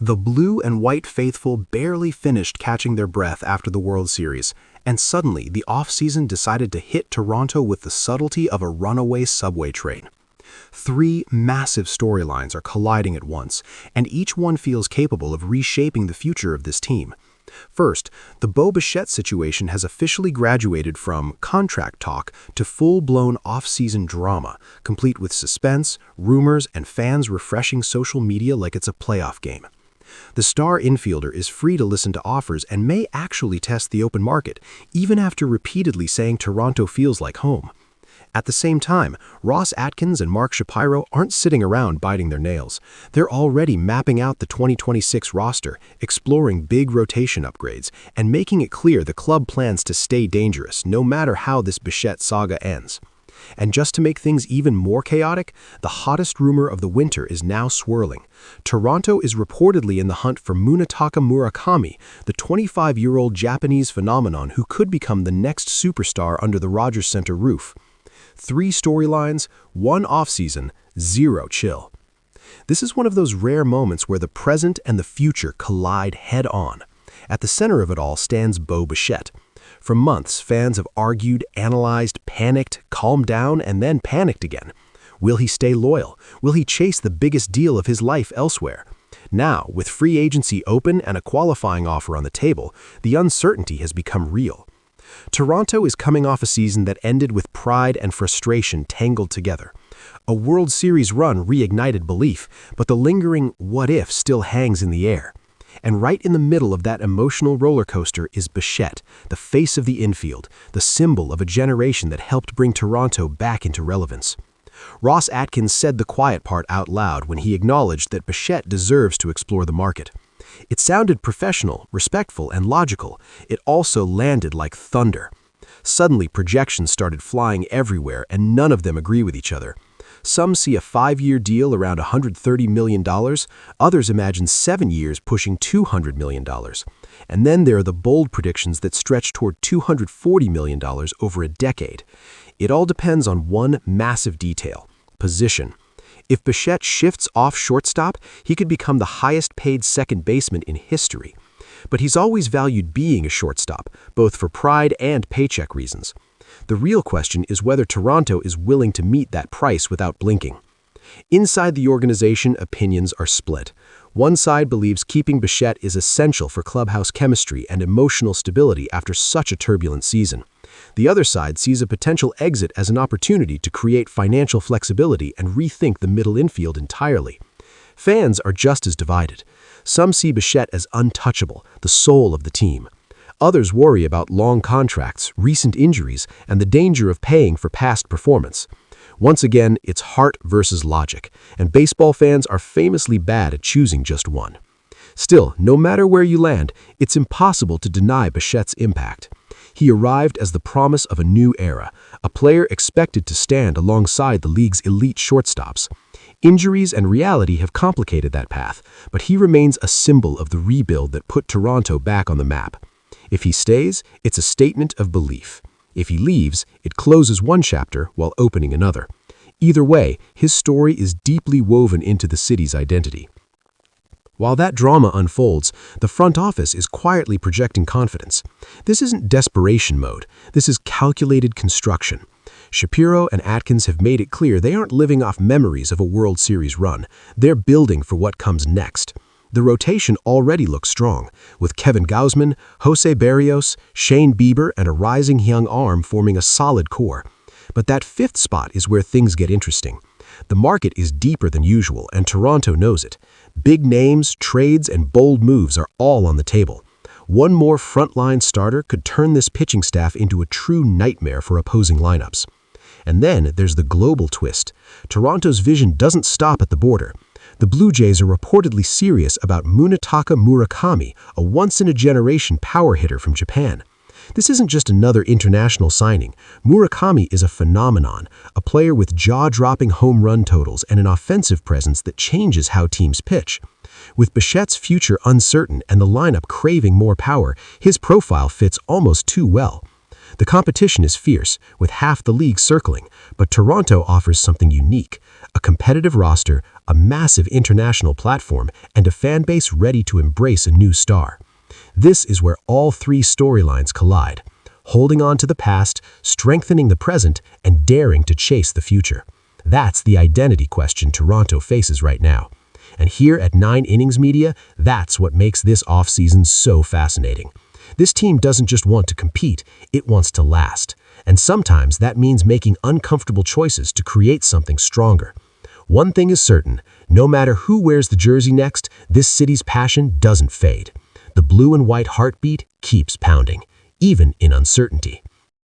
The blue and white faithful barely finished catching their breath after the World Series, and suddenly the offseason decided to hit Toronto with the subtlety of a runaway subway train. Three massive storylines are colliding at once, and each one feels capable of reshaping the future of this team. First, the Bichette situation has officially graduated from contract talk to full-blown off-season drama, complete with suspense, rumors, and fans refreshing social media like it's a playoff game. The star infielder is free to listen to offers and may actually test the open market, even after repeatedly saying Toronto feels like home. At the same time, Atkins and Mark Shapiro aren't sitting around biting their nails. They're already mapping out the 2026 roster, exploring big rotation upgrades, and making it clear the club plans to stay dangerous no matter how this Bichette saga ends. And just to make things even more chaotic, the hottest rumor of the winter is now swirling. Toronto is reportedly in the hunt for Murakami, the 25-year-old Japanese phenomenon who could become the next superstar under the Rogers Center roof. 3 storylines, 1 offseason, 0 chill. This is one of those rare moments where the present and the future collide head-on. At the center of it all stands Bichette. For months, fans have argued, analyzed, panicked, calmed down, and then panicked again. Will he stay loyal? Will he chase the biggest deal of his life elsewhere? Now, with free agency open and a qualifying offer on the table, the uncertainty has become real. Toronto is coming off a season that ended with pride and frustration tangled together. A World Series run reignited belief, but the lingering what if still hangs in the air. And right in the middle of that emotional roller coaster is Bichette, the face of the infield, the symbol of a generation that helped bring Toronto back into relevance. Atkins said the quiet part out loud when he acknowledged that Bichette deserves to explore the market. It sounded professional, respectful, and logical. It also landed like thunder. Suddenly, projections started flying everywhere, and none of them agree with each other. Some see a 5-year deal around $130 million, others imagine 7 years pushing $200 million. And then there are the bold predictions that stretch toward $240 million over a decade. It all depends on one massive detail: position. If Bichette shifts off shortstop, he could become the highest-paid second baseman in history. But he's always valued being a shortstop, both for pride and paycheck reasons. The real question is whether Toronto is willing to meet that price without blinking. Inside the organization, opinions are split. One side believes keeping Bichette is essential for clubhouse chemistry and emotional stability after such a turbulent season. The other side sees a potential exit as an opportunity to create financial flexibility and rethink the middle infield entirely. Fans are just as divided. Some see Bichette as untouchable, the soul of the team. Others worry about long contracts, recent injuries, and the danger of paying for past performance. Once again, it's heart versus logic, and baseball fans are famously bad at choosing just one. Still, no matter where you land, it's impossible to deny Bichette's impact. He arrived as the promise of a new era, a player expected to stand alongside the league's elite shortstops. Injuries and reality have complicated that path, but he remains a symbol of the rebuild that put Toronto back on the map. If he stays, it's a statement of belief. If he leaves, it closes one chapter while opening another. Either way, his story is deeply woven into the city's identity. While that drama unfolds, the front office is quietly projecting confidence. This isn't desperation mode. This is calculated construction. Shapiro and Atkins have made it clear they aren't living off memories of a World Series run. They're building for what comes next. The rotation already looks strong, with Kevin Gausman, Jose Berrios, Shane Bieber, and a rising young arm forming a solid core. But that 5th spot is where things get interesting. The market is deeper than usual, and Toronto knows it. Big names, trades, and bold moves are all on the table. One more frontline starter could turn this pitching staff into a true nightmare for opposing lineups. And then there's the global twist. Toronto's vision doesn't stop at the border. The Blue Jays are reportedly serious about Murakami, a once-in-a-generation power hitter from Japan. This isn't just another international signing. Murakami is a phenomenon, a player with jaw-dropping home run totals and an offensive presence that changes how teams pitch. With Bichette's future uncertain and the lineup craving more power, his profile fits almost too well. The competition is fierce, with half the league circling, but Toronto offers something unique, a competitive roster, a massive international platform, and a fan base ready to embrace a new star. This is where all three storylines collide, holding on to the past, strengthening the present, and daring to chase the future. That's the identity question Toronto faces right now. And here at 9 Innings Media, that's what makes this offseason so fascinating. This team doesn't just want to compete, it wants to last. And sometimes that means making uncomfortable choices to create something stronger. One thing is certain, no matter who wears the jersey next, this city's passion doesn't fade. The blue and white heartbeat keeps pounding, even in uncertainty.